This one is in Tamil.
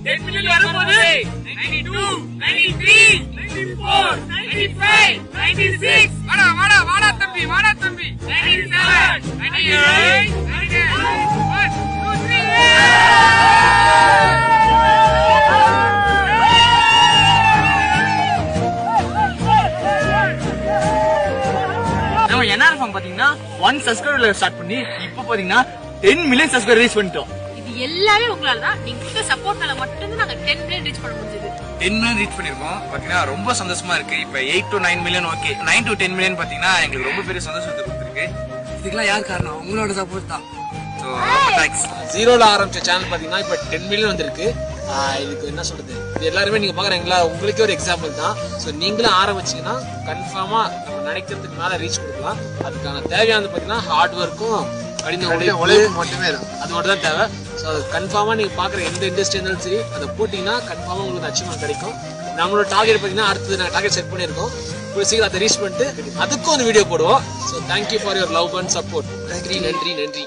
10 million வரும்போது 92 93 94 95 96 வாடா தம்பி 97 98 1 2 3 என்ஆர்எஃப்எம் பாத்தீங்கன்னா 1 சப்ஸ்கிரைபர்ல ஸ்டார்ட் பண்ணி இப்போ பாத்தீங்கன்னா 10 மில்லியன் சப்ஸ்கிரைபர் ரீச் பண்ணிட்டோம். இது எல்லாமே உங்களால தான். நீங்க கொடுத்த சப்போர்ட்னால மட்டும் தான் நாங்க 10 மில்லியன் ரீச் பண்ண முடிஞ்சது. 10 மில்லியன் ரீச் பண்ணிருக்கோம். பாத்தீங்கன்னா ரொம்ப சந்தோஷமா இருக்கு. இப்போ 8 to 9 million okay. 9 to 10 million பாத்தீங்கன்னா எங்களுக்கு ரொம்ப பெரிய சந்தோஷத்தை கொடுத்துருக்கு. இதுக்கெல்லாம் யார் காரணம்? உங்களோட சப்போர்ட் தான். So thanks. ஜீரோல ஆரம்பிச்ச சேனல் பாத்தீங்கன்னா இப்ப 10 மில்லியன் வந்திருக்கு. இதுக்கு என்ன சொல்றது, இது எல்லாருமே நீங்க பாக்குறீங்களா, உங்களுக்கே ஒரு எக்ஸாம்பிள் தான். ஸோ நீங்களும் ஆரம்பிச்சீங்கன்னா கன்ஃபார்மா நம்ம நினைக்கிறதுக்கு மேல ரீச் கொடுக்கலாம். அதுக்கான தேவையானது பாத்தீங்கன்னா ஹார்ட் ஒர்க்கும் கடின உழைப்பு மட்டுமே தான். அது மட்டும் தான் தேவை. ஸோ அது கன்ஃபார்மா நீங்க பாக்குற எந்த இண்டஸ்ட்ரி இருந்தாலும் சரி அதை போட்டீங்கன்னா கன்ஃபார்மா உங்களுக்கு அச்சீவ்மெண்ட் கிடைக்கும். நம்மளோட டார்கெட் பாத்தீங்கன்னா அடுத்தது நாங்கள் டார்கெட் செட் பண்ணியிருக்கோம். சீக்கிரம் அதை ரீச் பண்ணிட்டு அதுக்கும் ஒரு வீடியோ போடுவோம். So thank you for your love and support. நன்றி.